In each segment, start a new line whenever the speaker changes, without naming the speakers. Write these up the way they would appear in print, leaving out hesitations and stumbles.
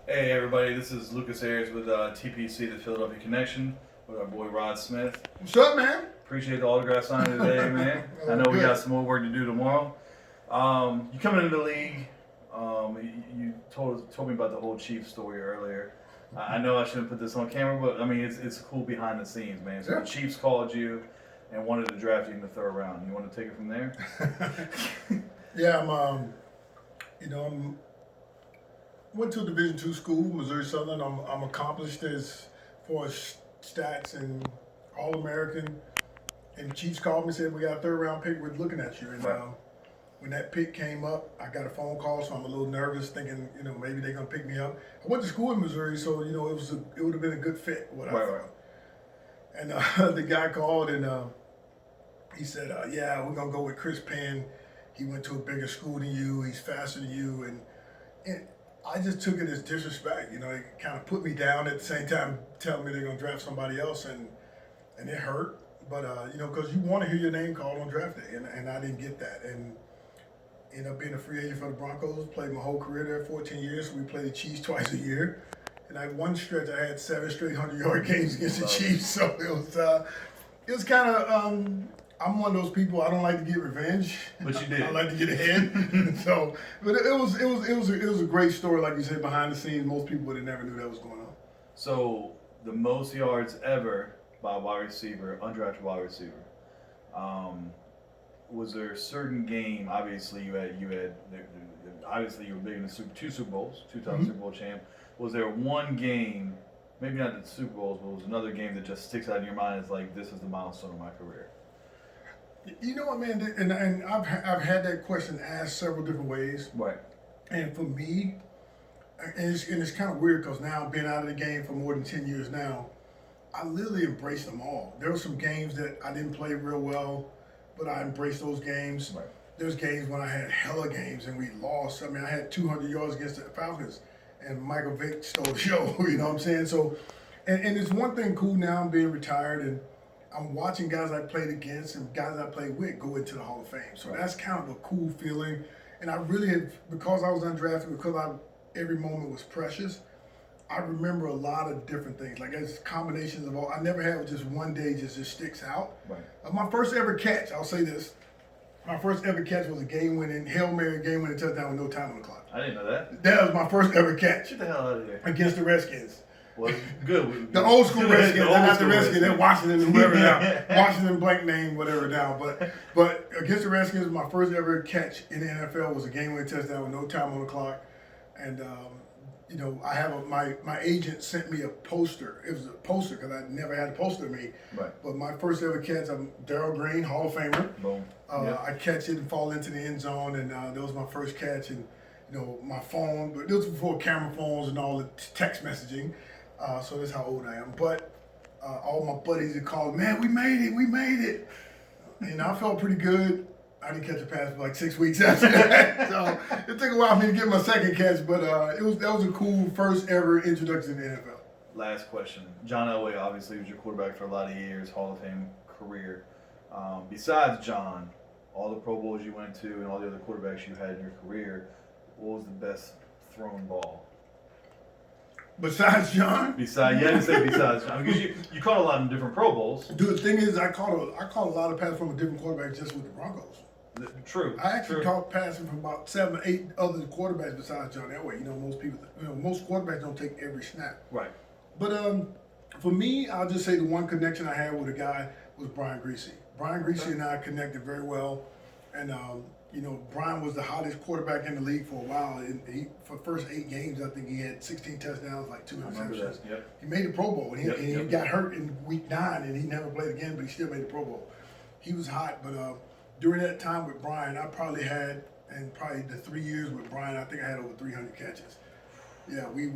Hey everybody, this is Lucas Ayers with TPC, the Philadelphia Connection, with our boy Rod Smith.
What's up, man?
Appreciate the autograph signing today, man. I
Oh,
know we
good.
got some more work to do tomorrow. You coming into the league, you told me about the whole Chiefs story earlier. I know I shouldn't put this on camera, but I mean it's cool behind the scenes, man. So
Yeah.
the Chiefs called you and wanted to draft you in the third round. You want to take it from there?
Yeah, I'm went to a Division II school, Missouri Southern. I'm accomplished as far as stats and All American. And the Chiefs called me and said, "We got a third round pick. We're looking at you." And
Right.
when that pick came up, I got a phone call, so I'm a little nervous, thinking maybe they're gonna pick me up. I went to school in Missouri, so it would have been a good fit. What I
Right,
thought.
right.
And the guy called and he said, "Yeah, we're gonna go with Chris Penn. He went to a bigger school than you. He's faster than you." And I just took it as disrespect. It kind of put me down at the same time, telling me they're gonna draft somebody else, and it hurt. But because you want to hear your name called on draft day, and I didn't get that, and ended up being a free agent for the Broncos. Played my whole career there, 14 years. So we played the Chiefs twice a year, and I one stretch I had 7 straight 100-yard games against the Chiefs. So it was kind of. I'm one of those people. I don't like to get revenge.
But you did.
I like to get ahead. So, but it was a great story, like you said, behind the scenes. Most people would have never knew that was going on.
So the most yards ever by a wide receiver, undrafted wide receiver. Was there a certain game? Obviously, obviously you were big in the two Super Bowls, two-time Super Bowl champ. Was there one game, maybe not the Super Bowls, but was another game that just sticks out in your mind as like this is the milestone of my career?
You know what, man? And I've had that question asked several different ways.
Right.
And for me, and it's kind of weird because now being out of the game for more than 10 years now, I literally embraced them all. There were some games that I didn't play real well, but I embraced those games.
Right.
There's games when I had hella games and we lost. I mean, I had 200 yards against the Falcons, and Michael Vick stole the show. You know what I'm saying? So, and it's one thing cool now. I'm being retired and I'm watching guys I played against and guys I played with go into the Hall of Fame. So that's kind of a cool feeling. And I really have, because I was undrafted, because every moment was precious. I remember a lot of different things. Like it's combinations of all. I never had just one day just sticks out.
Right.
My first ever catch, I'll say this. My first ever catch was a game-winning Hail Mary game-winning touchdown with no time on the clock.
I didn't know that.
That was my first ever catch.
Get the hell out of here.
Against the Redskins.
Well, good.
The old school Redskins,
The
they're
old
not the
school
Redskins, they're Washington, whoever now. Washington blank name, whatever now. But against the Redskins, my first ever catch in the NFL was a game-winning touchdown with no time on the clock. And, I have my agent sent me a poster. It was a poster because I never had a poster of me.
Right.
But my first ever catch, I'm Darryl Green, Hall of Famer.
Boom. Yep.
I catch it and fall into the end zone, and that was my first catch. And my phone, but this was before camera phones and all the text messaging. So that's how old I am. But all my buddies had called, "Man, we made it." And I felt pretty good. I didn't catch a pass for like 6 weeks after that. So it took a while for me to get my second catch, but that was a cool first ever introduction to the NFL.
Last question. John Elway obviously was your quarterback for a lot of years, Hall of Fame career. Besides John, all the Pro Bowls you went to and all the other quarterbacks you had in your career, what was the best thrown ball?
Besides John?
You didn't say besides John. Because you caught a lot in different Pro Bowls.
Dude, the thing is, I caught a lot of passes from a different quarterback just with the Broncos.
True.
I actually caught passing from about 7 or 8 other quarterbacks besides John Elway. Most quarterbacks don't take every snap.
Right.
But for me, I'll just say the one connection I had with a guy was Brian Greasy. Brian Greasy and I connected very well, and Brian was the hottest quarterback in the league for a while. And for the first 8 games, I think he had 16 touchdowns, like 2 interceptions.
Yep.
He made the Pro Bowl, and he got hurt in week 9, and he never played again, but he still made the Pro Bowl. He was hot, but during that time with Brian, I probably had, and probably the 3 years with Brian, I think I had over 300 catches. Yeah, we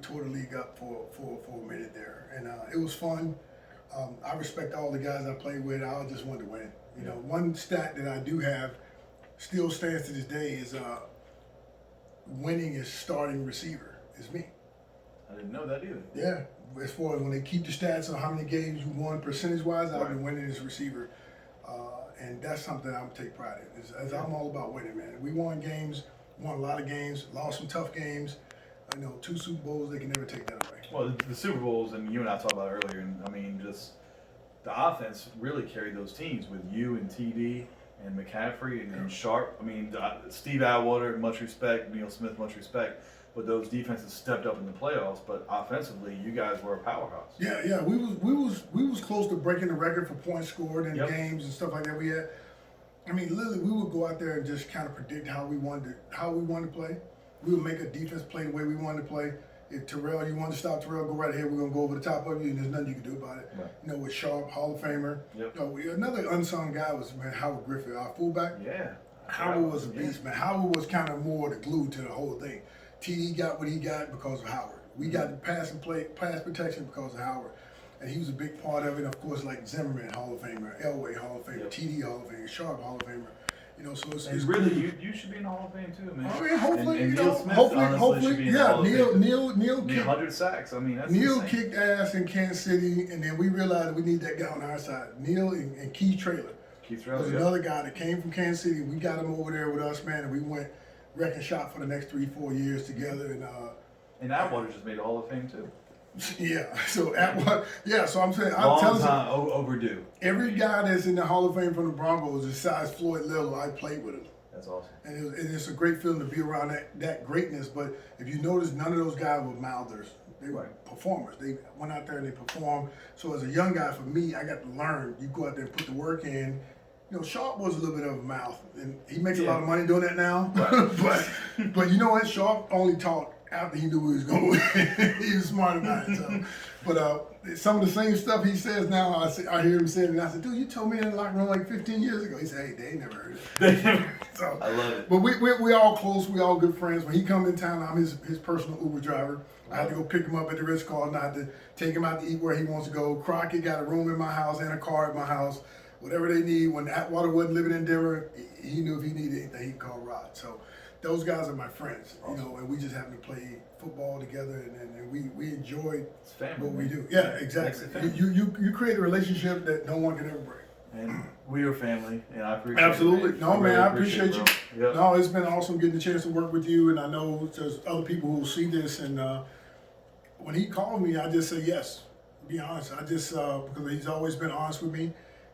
tore the league up for a minute there, and it was fun. I respect all the guys I played with. I just wanted to win. One stat that I do have still stands to this day is winning as starting receiver is me.
I didn't know that either.
Yeah, as far as when they keep the stats on how many games you won percentage-wise, I've been winning as a receiver. And that's something I'm take pride in. As I'm all about winning, man. We won games, won a lot of games, lost some tough games. 2 Super Bowls, they can never take that away.
Well, the Super Bowls, and you and I talked about it earlier, and I mean, just the offense really carried those teams with you and TD and McCaffrey and Sharp. I mean, Steve Atwater, much respect. Neil Smith, much respect. But those defenses stepped up in the playoffs. But offensively, you guys were a powerhouse.
Yeah. We was close to breaking the record for points scored in games and stuff like that. We had. I mean, literally, we would go out there and just kind of predict how we wanted to play. We would make a defense play the way we wanted to play. If Terrell, you want to stop Terrell, go right ahead. We're gonna go over the top of you, and there's nothing you can do about it.
Right.
With Sharp, Hall of Famer.
Yep.
Another unsung guy was Howard Griffith, our fullback.
Yeah.
Howard was a beast, man. Howard was kind of more the glue to the whole thing. TD got what he got because of Howard. We got the pass protection because of Howard. And he was a big part of it. Of course, like Zimmerman, Hall of Famer, Elway, Hall of Famer, TD, Hall of Famer, Sharp, Hall of Famer. So it's
really, you should be in the Hall of Fame too, man.
I mean, hopefully,
and Neil Smith,
hopefully,
should be in the Hall of Fame.
Neil
100 sacks. I mean, that's
Neil
insane.
kicked ass in Kansas City, and then we realized we need that guy on our side. Neil and Keith Traylor. Was another guy that came from Kansas City. We got him over there with us, man, and we went wreck and shot for the next 3-4 years together.
And Atwater just made the Hall of Fame too.
Yeah. So Atwater. Yeah. So I'm saying,
Long time overdue.
Every guy that's in the Hall of Fame from the Broncos, besides Floyd Little, I played with him.
That's awesome.
And it's a great feeling to be around that greatness. But if you notice, none of those guys were mouthers. They were performers. They went out there and they performed. So as a young guy, for me, I got to learn. You go out there and put the work in. Sharp was a little bit of a mouth, and he makes a lot of money doing that now. Right. but you know what? Sharp only talked after he knew he was going to win. He was smart about it. So. But some of the same stuff he says now, I hear him say it, and I said, dude, you told me in the locker room like 15 years ago. He said, hey, they never heard it. So,
I love it.
But we all close. We all good friends. When he come in town, I'm his personal Uber driver. I had to go pick him up at the Ritz-Carlton. I had to take him out to eat where he wants to go. Crockett got a room in my house and a car at my house. Whatever they need. When Atwater wasn't living in Denver, he knew if he needed anything, he'd call Rod. So those guys are my friends,
awesome.
And we just happen to play football together, and we enjoy
family,
what we do. Yeah, exactly. You create a relationship that no one can ever break.
And we are family, and I appreciate
Absolutely.
it.
No, man, I appreciate you.
Yep.
No, it's been awesome getting the chance to work with you, and I know there's other people who will see this, and when he called me, I just say yes. To be honest, I just, because he's always been honest with me.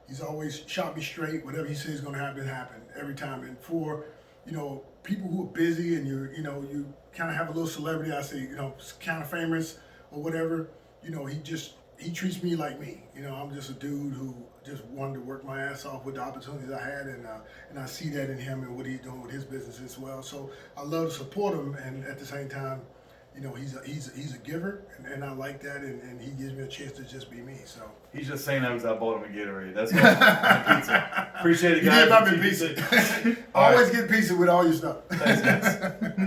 He's always shot me straight. Whatever he says is going to happen every time. And for, people who are busy and you kind of have a little celebrity, I say, kind of famous or whatever, he treats me like me. I'm just a dude who just wanted to work my ass off with the opportunities I had, and I see that in him and what he's doing with his business as well. So I love to support him, and at the same time, he's a giver, and I like that, and he gives me a chance to just be me. So
he's just saying that because I bought him a Gatorade. That's awesome. Pizza. Appreciate it, guys.
You did buy me pizza. Always get pizza with all your stuff.
Thanks, guys.